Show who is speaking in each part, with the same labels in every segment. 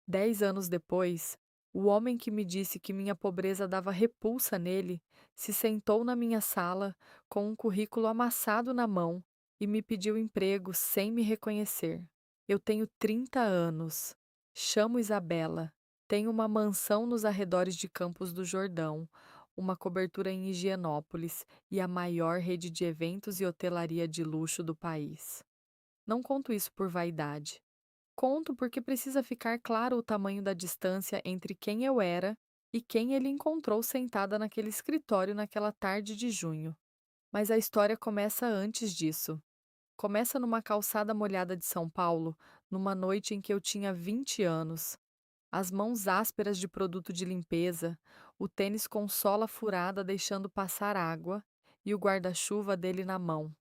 Speaker 1: 10 anos depois, o homem que me disse que minha pobreza dava repulsa nele se sentou na minha sala com um currículo amassado na mão e me pediu emprego sem me reconhecer. Eu tenho 30 anos, chamo Isabela, tenho uma mansão nos arredores de Campos do Jordão, uma cobertura em Higienópolis e a maior rede de eventos e hotelaria de luxo do país. Não conto isso por vaidade. Conto porque precisa ficar claro o tamanho da distância entre quem eu era e quem ele encontrou sentada naquele escritório naquela tarde de junho. Mas a história começa antes disso. Começa numa calçada molhada de São Paulo, numa noite em que eu tinha 20 anos. As mãos ásperas de produto de limpeza, o tênis com sola furada deixando passar água e o guarda-chuva dele na mão.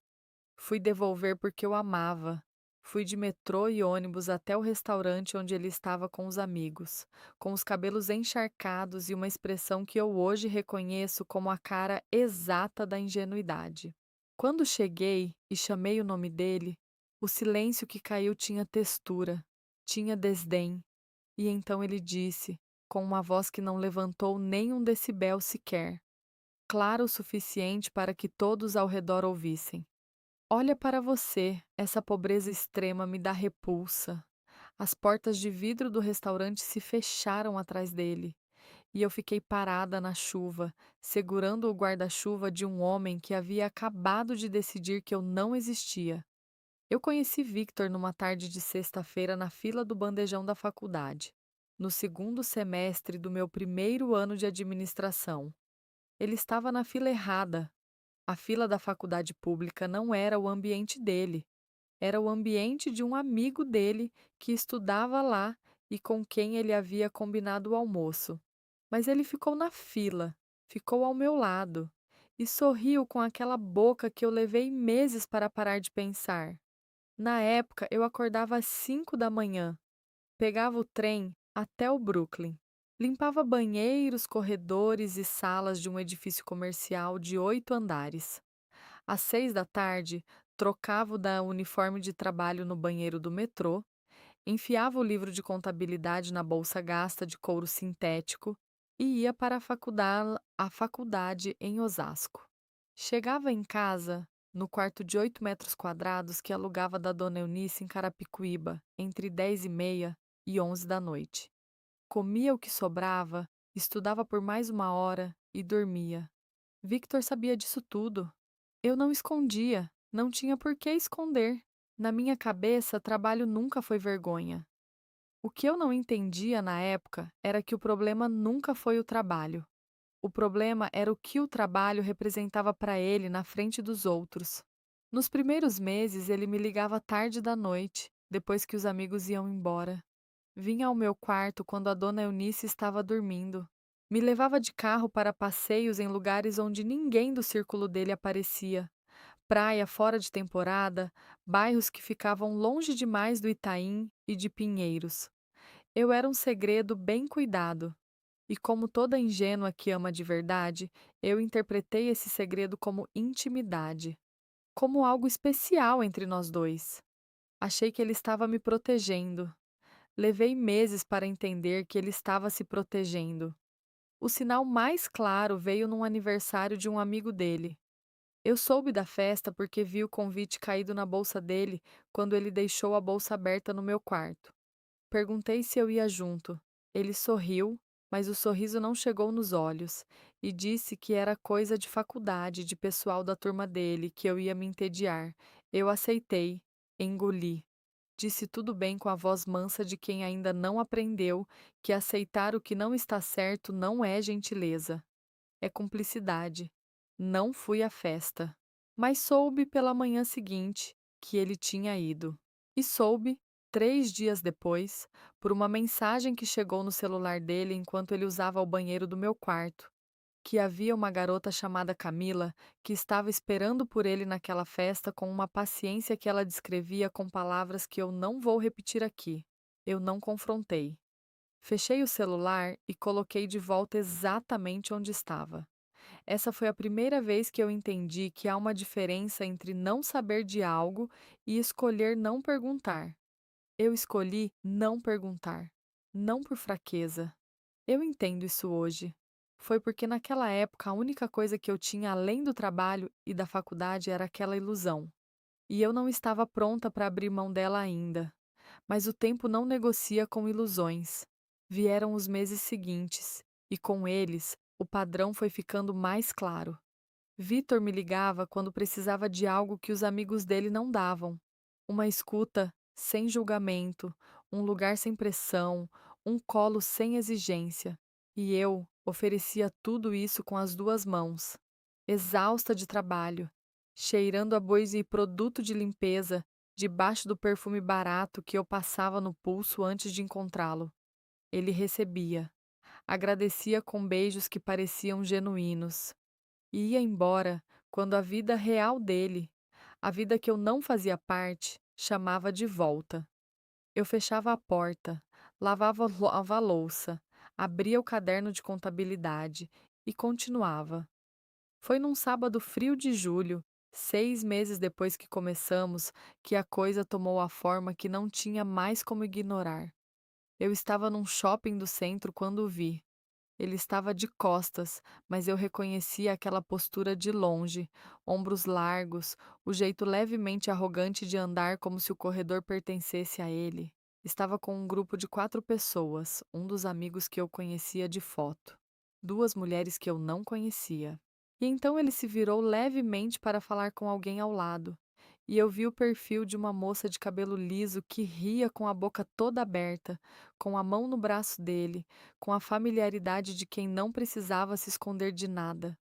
Speaker 1: Fui devolver porque eu amava. Fui de metrô e ônibus até o restaurante onde ele estava com os amigos, com os cabelos encharcados e uma expressão que eu hoje reconheço como a cara exata da ingenuidade. Quando cheguei e chamei o nome dele, o silêncio que caiu tinha textura, tinha desdém, e então ele disse, com uma voz que não levantou nem um decibel sequer, claro o suficiente para que todos ao redor ouvissem. Olha para você, essa pobreza extrema me dá repulsa. As portas de vidro do restaurante se fecharam atrás dele, e eu fiquei parada na chuva, segurando o guarda-chuva de um homem que havia acabado de decidir que eu não existia. Eu conheci Victor numa tarde de sexta-feira na fila do bandejão da faculdade, no segundo semestre do meu primeiro ano de administração. Ele estava na fila errada. A fila da faculdade pública não era o ambiente dele. Era o ambiente de um amigo dele que estudava lá e com quem ele havia combinado o almoço. Mas ele ficou na fila, ficou ao meu lado e sorriu com aquela boca que eu levei meses para parar de pensar. Na época, eu acordava às 5 da manhã, pegava o trem até o Brooklyn, limpava banheiros, corredores e salas de um edifício comercial de 8 andares. Às 6 da tarde, trocava o da uniforme de trabalho no banheiro do metrô, enfiava o livro de contabilidade na bolsa gasta de couro sintético e ia para a faculdade em Osasco. Chegava em casa, no quarto de 8 metros quadrados que alugava da dona Eunice em Carapicuíba, entre 10h30 e 11 da noite. Comia o que sobrava, estudava por mais uma hora e dormia. Victor sabia disso tudo. Eu não escondia, não tinha por que esconder. Na minha cabeça, trabalho nunca foi vergonha. O que eu não entendia na época era que o problema nunca foi o trabalho. O problema era o que o trabalho representava para ele na frente dos outros. Nos primeiros meses, ele me ligava tarde da noite, depois que os amigos iam embora. Vinha ao meu quarto quando a dona Eunice estava dormindo. Me levava de carro para passeios em lugares onde ninguém do círculo dele aparecia. Praia fora de temporada, bairros que ficavam longe demais do Itaim e de Pinheiros. Eu era um segredo bem cuidado, e como toda ingênua que ama de verdade, eu interpretei esse segredo como intimidade, como algo especial entre nós dois. Achei que ele estava me protegendo. Levei meses para entender que ele estava se protegendo. O sinal mais claro veio num aniversário de um amigo dele. Eu soube da festa porque vi o convite caído na bolsa dele quando ele deixou a bolsa aberta no meu quarto. Perguntei se eu ia junto. Ele sorriu, mas o sorriso não chegou nos olhos, e disse que era coisa de faculdade, de pessoal da turma dele, que eu ia me entediar. Eu aceitei, engoli. Disse tudo bem com a voz mansa de quem ainda não aprendeu que aceitar o que não está certo não é gentileza, é cumplicidade. Não fui à festa, mas soube pela manhã seguinte que ele tinha ido. E soube, 3 dias depois, por uma mensagem que chegou no celular dele enquanto ele usava o banheiro do meu quarto, que havia uma garota chamada Camila que estava esperando por ele naquela festa com uma paciência que ela descrevia com palavras que eu não vou repetir aqui. Eu não confrontei. Fechei o celular e coloquei de volta exatamente onde estava. Essa foi a primeira vez que eu entendi que há uma diferença entre não saber de algo e escolher não perguntar. Eu escolhi não perguntar. não por fraqueza. Eu entendo isso hoje. Foi porque naquela época a única coisa que eu tinha além do trabalho e da faculdade era aquela ilusão. E eu não estava pronta para abrir mão dela ainda. Mas o tempo não negocia com ilusões. Vieram os meses seguintes, e com eles, o padrão foi ficando mais claro. Vitor me ligava quando precisava de algo que os amigos dele não davam. Uma escuta sem julgamento, um lugar sem pressão, um colo sem exigência. E eu oferecia tudo isso com as duas mãos, exausta de trabalho, cheirando a bois e produto de limpeza, debaixo do perfume barato que eu passava no pulso antes de encontrá-lo. Ele recebia, agradecia com beijos que pareciam genuínos e ia embora quando a vida real dele, a vida que eu não fazia parte, chamava de volta. Eu fechava a porta, lavava a louça, abria o caderno de contabilidade e continuava. Foi num sábado frio de julho, 6 meses depois que começamos, que a coisa tomou a forma que não tinha mais como ignorar. Eu estava num shopping do centro quando o vi. Ele estava de costas, mas eu reconhecia aquela postura de longe, ombros largos, o jeito levemente arrogante de andar como se o corredor pertencesse a ele. Estava com um grupo de 4 pessoas, um dos amigos que eu conhecia de foto, duas mulheres que eu não conhecia. E então ele se virou levemente para falar com alguém ao lado, e eu vi o perfil de uma moça de cabelo liso que ria com a boca toda aberta, com a mão no braço dele, com a familiaridade de quem não precisava se esconder de nada.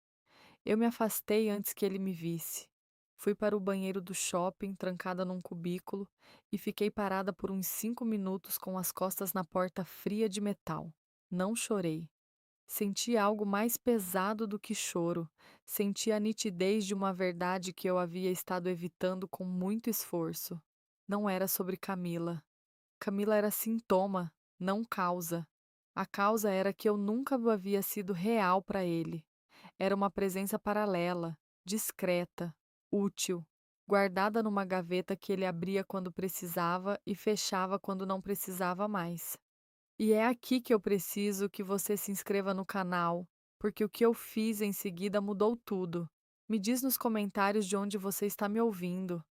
Speaker 1: Eu me afastei antes que ele me visse. Fui para o banheiro do shopping, trancada num cubículo, e fiquei parada por uns 5 minutos com as costas na porta fria de metal. Não chorei. Senti algo mais pesado do que choro. Senti a nitidez de uma verdade que eu havia estado evitando com muito esforço. Não era sobre Camila. Camila era sintoma, não causa. A causa era que eu nunca havia sido real para ele. Era uma presença paralela, discreta, útil, guardada numa gaveta que ele abria quando precisava e fechava quando não precisava mais. E é aqui que eu preciso que você se inscreva no canal, porque o que eu fiz em seguida mudou tudo. Me diz nos comentários de onde você está me ouvindo.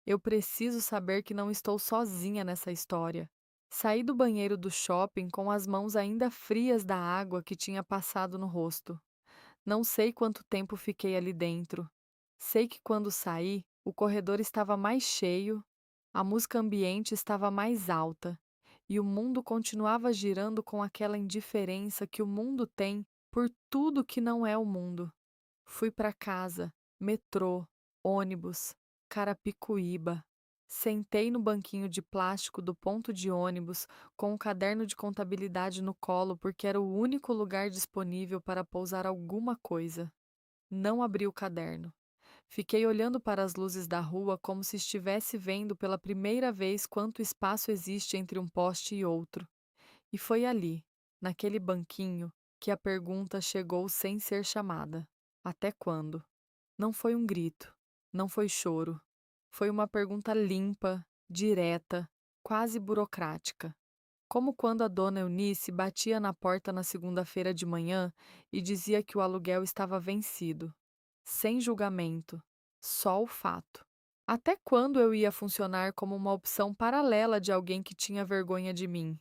Speaker 1: Eu preciso saber que não estou sozinha nessa história. Saí do banheiro do shopping com as mãos ainda frias da água que tinha passado no rosto. Não sei quanto tempo fiquei ali dentro. Sei que quando saí, o corredor estava mais cheio, a música ambiente estava mais alta, e o mundo continuava girando com aquela indiferença que o mundo tem por tudo que não é o mundo. Fui para casa, metrô, ônibus, Carapicuíba. Sentei no banquinho de plástico do ponto de ônibus com um caderno de contabilidade no colo porque era o único lugar disponível para pousar alguma coisa. Não abri o caderno. Fiquei olhando para as luzes da rua como se estivesse vendo pela primeira vez quanto espaço existe entre um poste e outro. E foi ali, naquele banquinho, que a pergunta chegou sem ser chamada. Até quando? Não foi um grito, não foi choro. Foi uma pergunta limpa, direta, quase burocrática. Como quando a dona Eunice batia na porta na segunda-feira de manhã e dizia que o aluguel estava vencido. Sem julgamento, só o fato. Até quando eu ia funcionar como uma opção paralela de alguém que tinha vergonha de mim?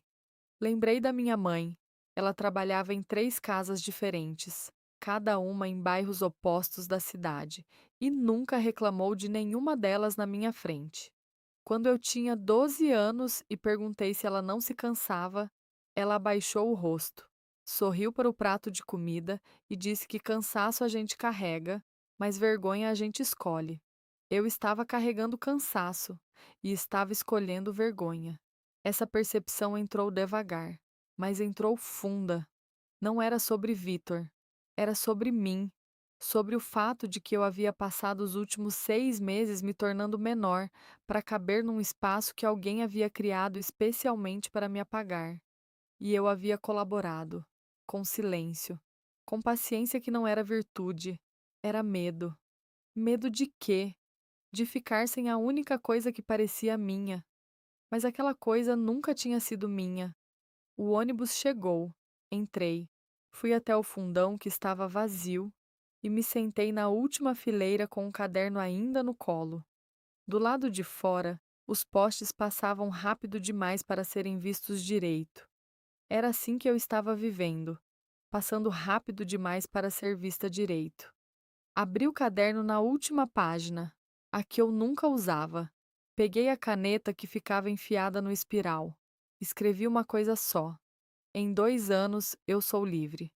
Speaker 1: Lembrei da minha mãe. Ela trabalhava em 3 casas diferentes, cada uma em bairros opostos da cidade, e nunca reclamou de nenhuma delas na minha frente. Quando eu tinha 12 anos e perguntei se ela não se cansava, ela abaixou o rosto, sorriu para o prato de comida e disse que cansaço a gente carrega, mas vergonha a gente escolhe. Eu estava carregando cansaço e estava escolhendo vergonha. Essa percepção entrou devagar, mas entrou funda. Não era sobre Vitor, era sobre mim, sobre o fato de que eu havia passado os últimos 6 meses me tornando menor para caber num espaço que alguém havia criado especialmente para me apagar. E eu havia colaborado, com silêncio, com paciência que não era virtude, era medo. Medo de quê? De ficar sem a única coisa que parecia minha. Mas aquela coisa nunca tinha sido minha. O ônibus chegou. Entrei. Fui até o fundão que estava vazio e me sentei na última fileira com o caderno ainda no colo. Do lado de fora, os postes passavam rápido demais para serem vistos direito. Era assim que eu estava vivendo, passando rápido demais para ser vista direito. Abri o caderno na última página, a que eu nunca usava. Peguei a caneta que ficava enfiada no espiral. Escrevi uma coisa só. Em 2 anos eu sou livre.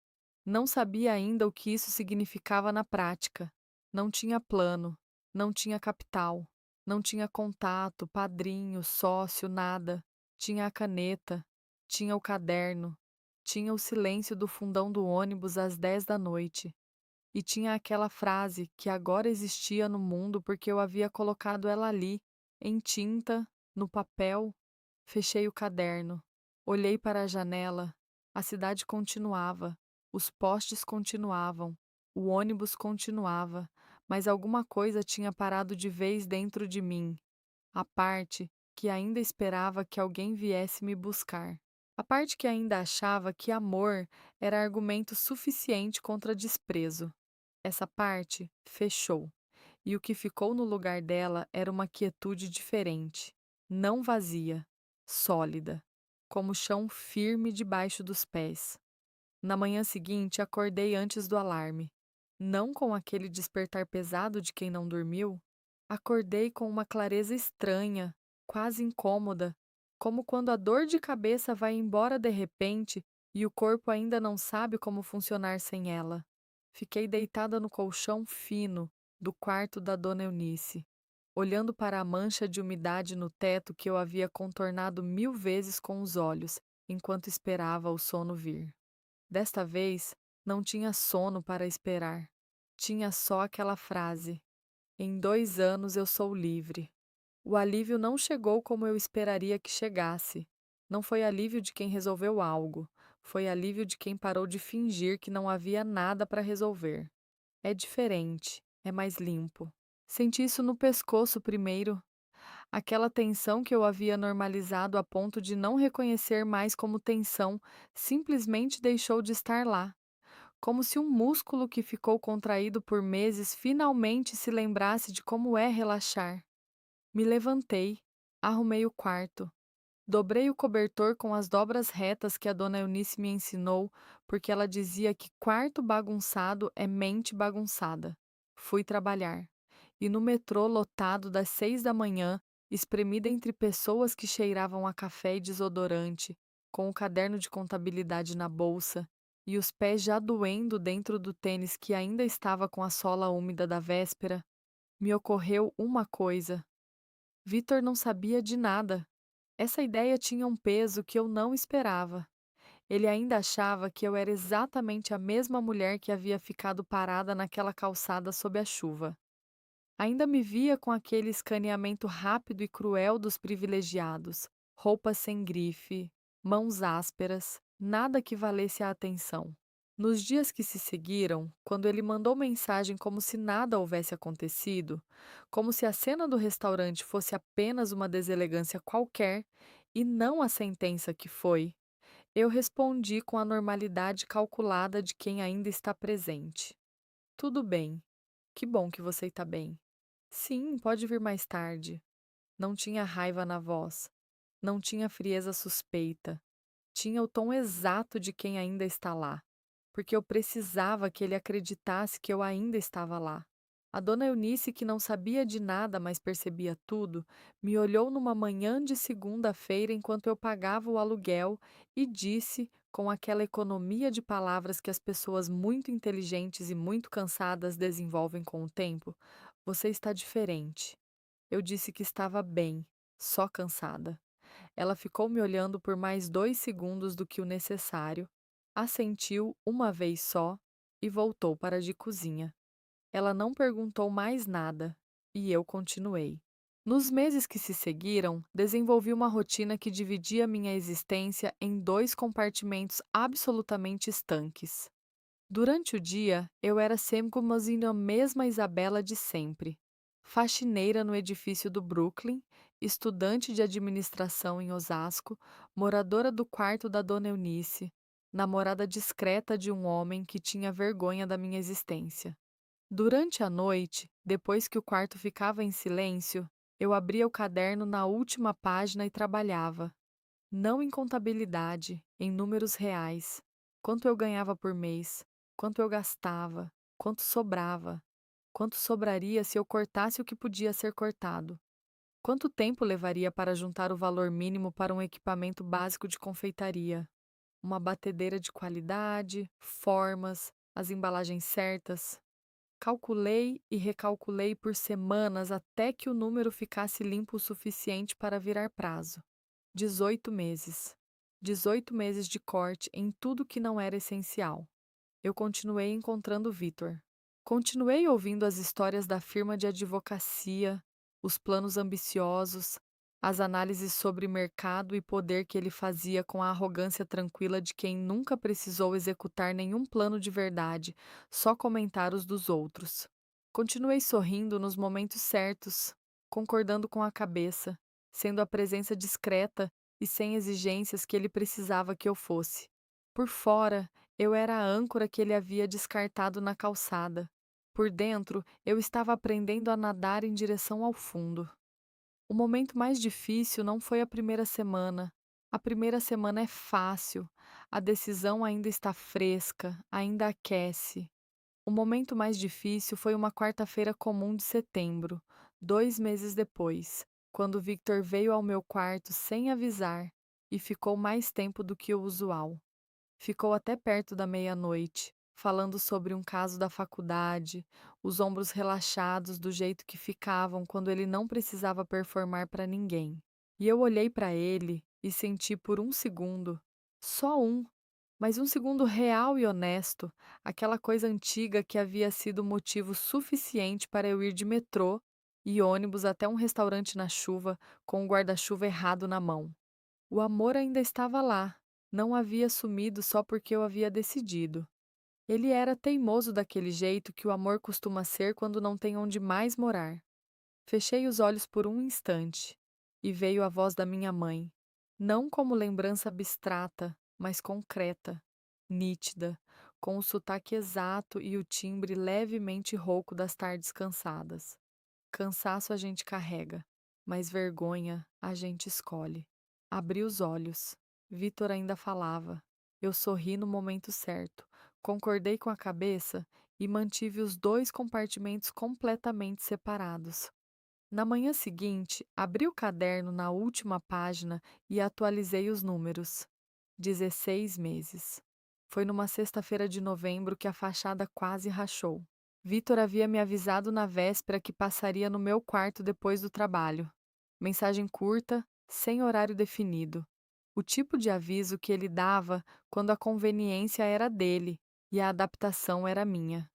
Speaker 1: Não sabia ainda o que isso significava na prática. Não tinha plano, não tinha capital, não tinha contato, padrinho, sócio, nada. Tinha a caneta, tinha o caderno, tinha o silêncio do fundão do ônibus às 10 da noite. E tinha aquela frase que agora existia no mundo porque eu havia colocado ela ali, em tinta, no papel. Fechei o caderno. Olhei para a janela. A cidade continuava. Os postes continuavam. O ônibus continuava. Mas alguma coisa tinha parado de vez dentro de mim. A parte que ainda esperava que alguém viesse me buscar. A parte que ainda achava que amor era argumento suficiente contra desprezo. Essa parte fechou, e o que ficou no lugar dela era uma quietude diferente, não vazia, sólida, como chão firme debaixo dos pés. Na manhã seguinte, acordei antes do alarme. Não com aquele despertar pesado de quem não dormiu. Acordei com uma clareza estranha, quase incômoda, como quando a dor de cabeça vai embora de repente e o corpo ainda não sabe como funcionar sem ela. Fiquei deitada no colchão fino do quarto da dona Eunice, olhando para a mancha de umidade no teto que eu havia contornado 1000 vezes com os olhos, enquanto esperava o sono vir. Desta vez, não tinha sono para esperar. Tinha só aquela frase: em 2 anos eu sou livre. O alívio não chegou como eu esperaria que chegasse. Não foi alívio de quem resolveu algo. Foi alívio de quem parou de fingir que não havia nada para resolver. É diferente, é mais limpo. Senti isso no pescoço primeiro. Aquela tensão que eu havia normalizado a ponto de não reconhecer mais como tensão simplesmente deixou de estar lá. Como se um músculo que ficou contraído por meses finalmente se lembrasse de como é relaxar. Me levantei, arrumei o quarto, dobrei o cobertor com as dobras retas que a dona Eunice me ensinou, porque ela dizia que quarto bagunçado é mente bagunçada. Fui trabalhar. E no metrô lotado das 6 da manhã, espremida entre pessoas que cheiravam a café e desodorante, com o caderno de contabilidade na bolsa, e os pés já doendo dentro do tênis que ainda estava com a sola úmida da véspera, me ocorreu uma coisa. Vitor não sabia de nada. Essa ideia tinha um peso que eu não esperava. Ele ainda achava que eu era exatamente a mesma mulher que havia ficado parada naquela calçada sob a chuva. Ainda me via com aquele escaneamento rápido e cruel dos privilegiados, roupas sem grife, mãos ásperas, nada que valesse a atenção. Nos dias que se seguiram, quando ele mandou mensagem como se nada houvesse acontecido, como se a cena do restaurante fosse apenas uma deselegância qualquer e não a sentença que foi, eu respondi com a normalidade calculada de quem ainda está presente. Tudo bem. Que bom que você está bem. Sim, pode vir mais tarde. Não tinha raiva na voz. Não tinha frieza suspeita. Tinha o tom exato de quem ainda está lá, porque eu precisava que ele acreditasse que eu ainda estava lá. A dona Eunice, que não sabia de nada, mas percebia tudo, me olhou numa manhã de segunda-feira enquanto eu pagava o aluguel e disse, com aquela economia de palavras que as pessoas muito inteligentes e muito cansadas desenvolvem com o tempo: você está diferente. Eu disse que estava bem, só cansada. Ela ficou me olhando por mais 2 segundos do que o necessário, assentiu uma vez só e voltou para a de cozinha. Ela não perguntou mais nada e eu continuei. Nos meses que se seguiram, desenvolvi uma rotina que dividia minha existência em 2 compartimentos absolutamente estanques. Durante o dia, eu era sempre como a mesma Isabela de sempre. faxineira no edifício do Brooklyn, estudante de administração em Osasco, moradora do quarto da dona Eunice, namorada discreta de um homem que tinha vergonha da minha existência. Durante a noite, depois que o quarto ficava em silêncio, eu abria o caderno na última página e trabalhava. Não em contabilidade, em números reais. Quanto eu ganhava por mês, quanto eu gastava, quanto sobrava, quanto sobraria se eu cortasse o que podia ser cortado. Quanto tempo levaria para juntar o valor mínimo para um equipamento básico de confeitaria? Uma batedeira de qualidade, formas, as embalagens certas. Calculei e recalculei por semanas até que o número ficasse limpo o suficiente para virar prazo. 18 meses. 18 meses de corte em tudo que não era essencial. Eu continuei encontrando Vitor. Continuei ouvindo as histórias da firma de advocacia, os planos ambiciosos, as análises sobre mercado e poder que ele fazia com a arrogância tranquila de quem nunca precisou executar nenhum plano de verdade, só comentar os dos outros. Continuei sorrindo nos momentos certos, concordando com a cabeça, sendo a presença discreta e sem exigências que ele precisava que eu fosse. Por fora, eu era a âncora que ele havia descartado na calçada. Por dentro, eu estava aprendendo a nadar em direção ao fundo. O momento mais difícil não foi a primeira semana. A primeira semana é fácil. A decisão ainda está fresca, ainda aquece. O momento mais difícil foi uma quarta-feira comum de setembro, 2 meses depois, quando Victor veio ao meu quarto sem avisar e ficou mais tempo do que o usual. Ficou até perto da meia-noite, falando sobre um caso da faculdade, os ombros relaxados do jeito que ficavam quando ele não precisava performar para ninguém. E eu olhei para ele e senti por um segundo, só um, mas um segundo real e honesto, aquela coisa antiga que havia sido motivo suficiente para eu ir de metrô e ônibus até um restaurante na chuva com o guarda-chuva errado na mão. O amor ainda estava lá, não havia sumido só porque eu havia decidido. Ele era teimoso daquele jeito que o amor costuma ser quando não tem onde mais morar. Fechei os olhos por um instante e veio a voz da minha mãe, não como lembrança abstrata, mas concreta, nítida, com o sotaque exato e o timbre levemente rouco das tardes cansadas. Cansaço a gente carrega, mas vergonha a gente escolhe. Abri os olhos. Vitor ainda falava. Eu sorri no momento certo, concordei com a cabeça e mantive os dois compartimentos completamente separados. Na manhã seguinte, abri o caderno na última página e atualizei os números. 16 meses. Foi numa sexta-feira de novembro que a fachada quase rachou. Vitor havia me avisado na véspera que passaria no meu quarto depois do trabalho. Mensagem curta, sem horário definido. O tipo de aviso que ele dava quando a conveniência era dele e a adaptação era minha.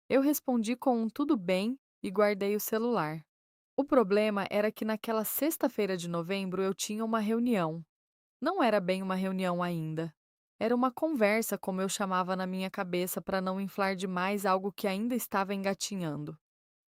Speaker 1: Eu respondi com um tudo bem e guardei o celular. O problema era que naquela sexta-feira de novembro eu tinha uma reunião. Não era bem uma reunião ainda. Era uma conversa, como eu chamava na minha cabeça para não inflar demais algo que ainda estava engatinhando.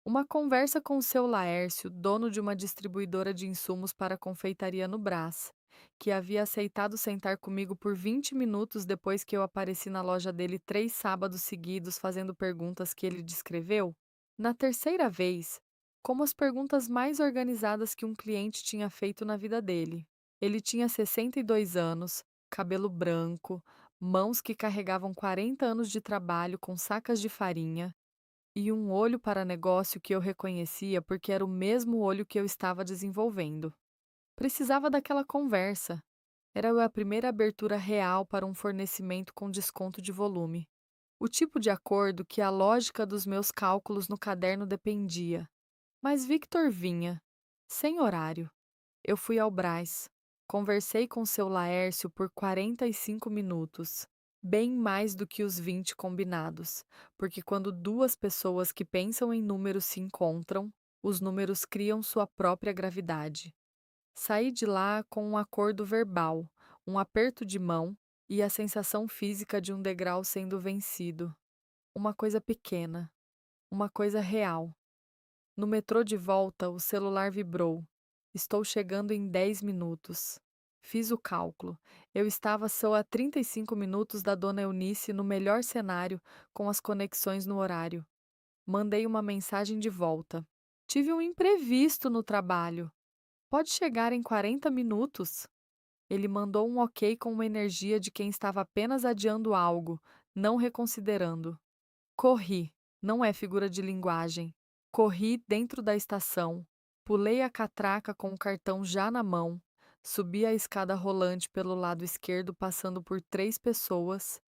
Speaker 1: Uma conversa com o seu Laércio, dono de uma distribuidora de insumos para confeitaria no Brás, que havia aceitado sentar comigo por 20 minutos depois que eu apareci na loja dele 3 sábados seguidos fazendo perguntas que ele descreveu. Na terceira vez, como as perguntas mais organizadas que um cliente tinha feito na vida dele. Ele tinha 62 anos, cabelo branco, mãos que carregavam 40 anos de trabalho com sacas de farinha e um olho para negócio que eu reconhecia porque era o mesmo olho que eu estava desenvolvendo. Precisava daquela conversa. Era a primeira abertura real para um fornecimento com desconto de volume. O tipo de acordo que a lógica dos meus cálculos no caderno dependia. Mas Victor vinha, sem horário. Eu fui ao Brás. Conversei com seu Laércio por 45 minutos. Bem mais do que os 20 combinados, porque quando duas pessoas que pensam em números se encontram, os números criam sua própria gravidade. Saí de lá com um acordo verbal, um aperto de mão e a sensação física de um degrau sendo vencido. Uma coisa pequena, uma coisa real. No metrô de volta, o celular vibrou. Estou chegando em 10 minutos. Fiz o cálculo. Eu estava só a 35 minutos da dona Eunice no melhor cenário, com as conexões no horário. Mandei uma mensagem de volta. Tive um imprevisto no trabalho. Pode chegar em 40 minutos? Ele mandou um ok com uma energia de quem estava apenas adiando algo, não reconsiderando. Corri, não é figura de linguagem. Corri dentro da estação, pulei a catraca com o cartão já na mão, subi a escada rolante pelo lado esquerdo, passando por 3 pessoas,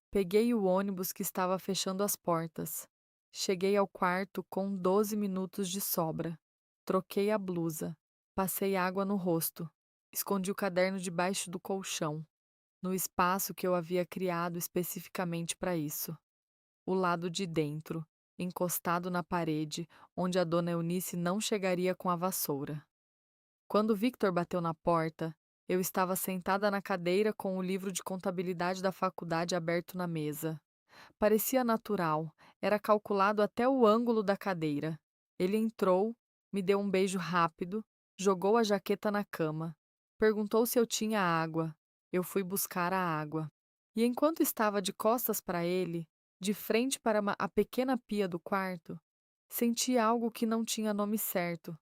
Speaker 1: peguei o ônibus que estava fechando as portas. Cheguei ao quarto com 12 minutos de sobra. Troquei a blusa, passei água no rosto, escondi o caderno debaixo do colchão, no espaço que eu havia criado especificamente para isso. O lado de dentro, encostado na parede, onde a dona Eunice não chegaria com a vassoura. Quando Victor bateu na porta, eu estava sentada na cadeira com o livro de contabilidade da faculdade aberto na mesa. Parecia natural, era calculado até o ângulo da cadeira. Ele entrou, me deu um beijo rápido, jogou a jaqueta na cama. Perguntou se eu tinha água. Eu fui buscar a água. E enquanto estava de costas para ele, de frente para a pequena pia do quarto, senti algo que não tinha nome certo.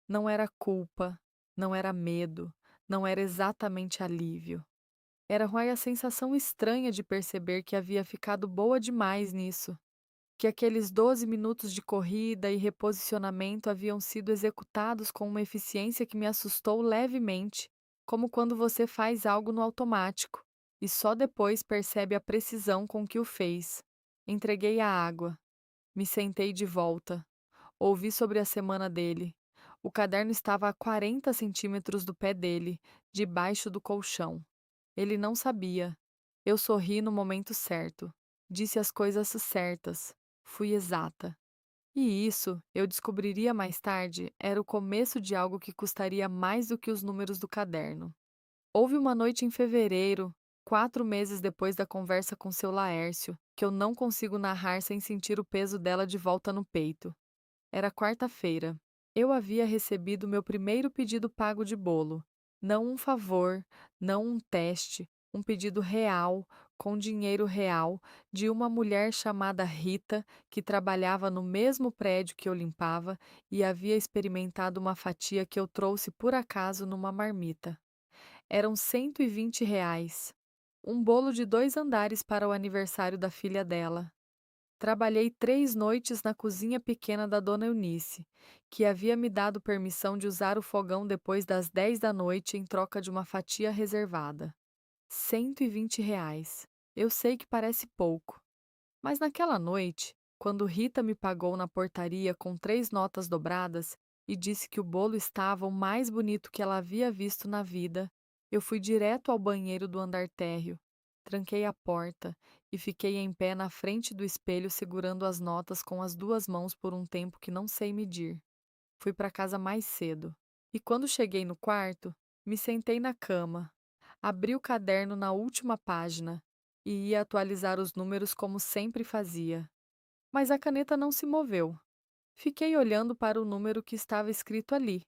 Speaker 1: Não era culpa, não era medo, não era exatamente alívio. Era a sensação estranha de perceber que havia ficado boa demais nisso, que aqueles 12 minutos de corrida e reposicionamento haviam sido executados com uma eficiência que me assustou levemente, como quando você faz algo no automático e só depois percebe a precisão com que o fez. Entreguei a água, me sentei de volta, ouvi sobre a semana dele. O caderno estava a 40 centímetros do pé dele, debaixo do colchão. Ele não sabia. Eu sorri no momento certo. Disse as coisas certas. Fui exata. E isso, eu descobriria mais tarde, era o começo de algo que custaria mais do que os números do caderno. Houve uma noite em fevereiro, 4 meses depois da conversa com seu Laércio, que eu não consigo narrar sem sentir o peso dela de volta no peito. Era quarta-feira. Eu havia recebido meu primeiro pedido pago de bolo. Não um favor, não um teste, um pedido real, com dinheiro real, de uma mulher chamada Rita, que trabalhava no mesmo prédio que eu limpava e havia experimentado uma fatia que eu trouxe por acaso numa marmita. Eram R$ 120. Um bolo de 2 andares para o aniversário da filha dela. Trabalhei 3 noites na cozinha pequena da dona Eunice, que havia me dado permissão de usar o fogão depois das 10 da noite em troca de uma fatia reservada. R$ 120. Eu sei que parece pouco, mas naquela noite, quando Rita me pagou na portaria com 3 notas dobradas e disse que o bolo estava o mais bonito que ela havia visto na vida, eu fui direto ao banheiro do andar térreo, tranquei a porta e fiquei em pé na frente do espelho segurando as notas com as 2 mãos por um tempo que não sei medir. Fui para casa mais cedo. E quando cheguei no quarto, me sentei na cama, abri o caderno na última página e ia atualizar os números como sempre fazia. Mas a caneta não se moveu. Fiquei olhando para o número que estava escrito ali,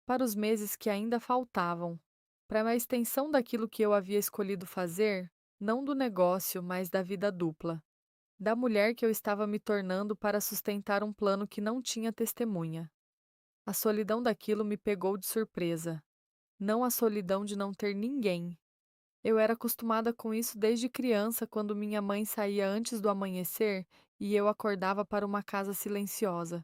Speaker 1: para os meses que ainda faltavam, para a extensão daquilo que eu havia escolhido fazer, não do negócio, mas da vida dupla, da mulher que eu estava me tornando para sustentar um plano que não tinha testemunha. A solidão daquilo me pegou de surpresa, não a solidão de não ter ninguém. Eu era acostumada com isso desde criança, quando minha mãe saía antes do amanhecer e eu acordava para uma casa silenciosa.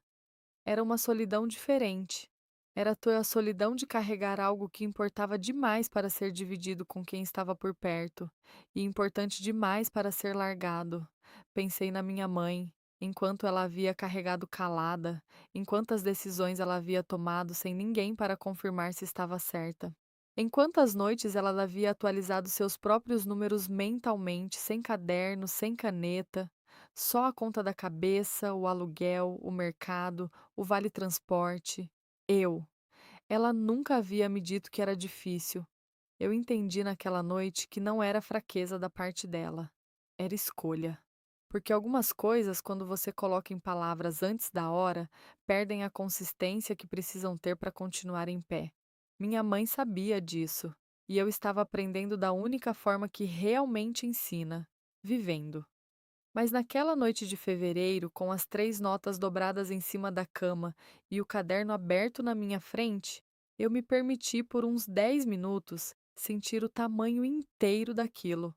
Speaker 1: Era uma solidão diferente. Era a solidão de carregar algo que importava demais para ser dividido com quem estava por perto, e importante demais para ser largado. Pensei na minha mãe, enquanto ela havia carregado calada, em quantas decisões ela havia tomado sem ninguém para confirmar se estava certa. Em quantas noites ela havia atualizado seus próprios números mentalmente, sem caderno, sem caneta, só a conta da cabeça, o aluguel, o mercado, o vale-transporte. Eu. Ela nunca havia me dito que era difícil. Eu entendi naquela noite que não era fraqueza da parte dela. Era escolha. Porque algumas coisas, quando você coloca em palavras antes da hora, perdem a consistência que precisam ter para continuar em pé. Minha mãe sabia disso, e eu estava aprendendo da única forma que realmente ensina: vivendo. Mas naquela noite de fevereiro, com as 3 notas dobradas em cima da cama e o caderno aberto na minha frente, eu me permiti por uns 10 minutos sentir o tamanho inteiro daquilo,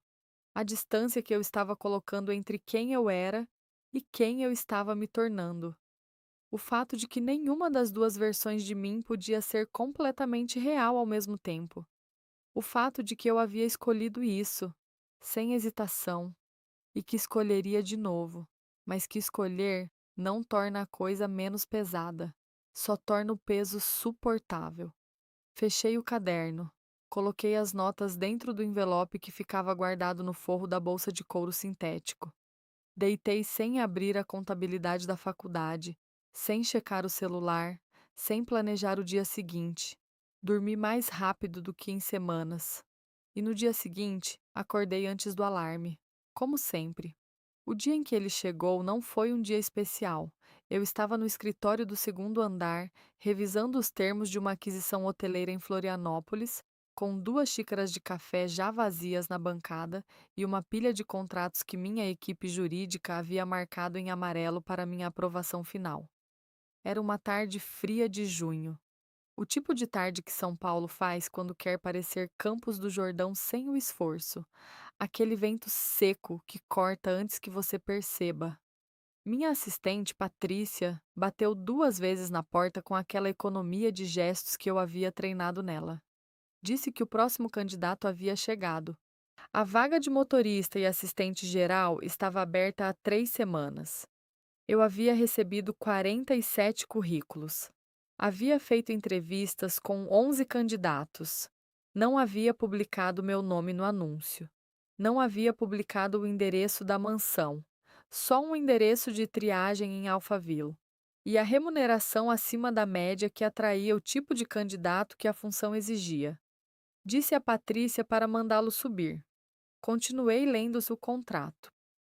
Speaker 1: a distância que eu estava colocando entre quem eu era e quem eu estava me tornando. O fato de que nenhuma das duas versões de mim podia ser completamente real ao mesmo tempo. O fato de que eu havia escolhido isso, sem hesitação, e que escolheria de novo, mas que escolher não torna a coisa menos pesada, só torna o peso suportável. Fechei o caderno, coloquei as notas dentro do envelope que ficava guardado no forro da bolsa de couro sintético. Deitei sem abrir a contabilidade da faculdade, sem checar o celular, sem planejar o dia seguinte. Dormi mais rápido do que em semanas. E no dia seguinte, acordei antes do alarme, como sempre. O dia em que ele chegou não foi um dia especial. Eu estava no escritório do segundo andar, revisando os termos de uma aquisição hoteleira em Florianópolis, com 2 xícaras de café já vazias na bancada e uma pilha de contratos que minha equipe jurídica havia marcado em amarelo para minha aprovação final. Era uma tarde fria de junho. O tipo de tarde que São Paulo faz quando quer parecer Campos do Jordão sem o esforço. Aquele vento seco que corta antes que você perceba. Minha assistente, Patrícia, bateu 2 vezes na porta com aquela economia de gestos que eu havia treinado nela. Disse que o próximo candidato havia chegado. A vaga de motorista e assistente geral estava aberta há 3 semanas. Eu havia recebido 47 currículos. Havia feito entrevistas com 11 candidatos. Não havia publicado meu nome no anúncio. Não havia publicado o endereço da mansão, só um endereço de triagem em Alphaville. E a remuneração acima da média que atraía o tipo de candidato que a função exigia. Disse a Patrícia para mandá-lo subir. Continuei lendo o contrato.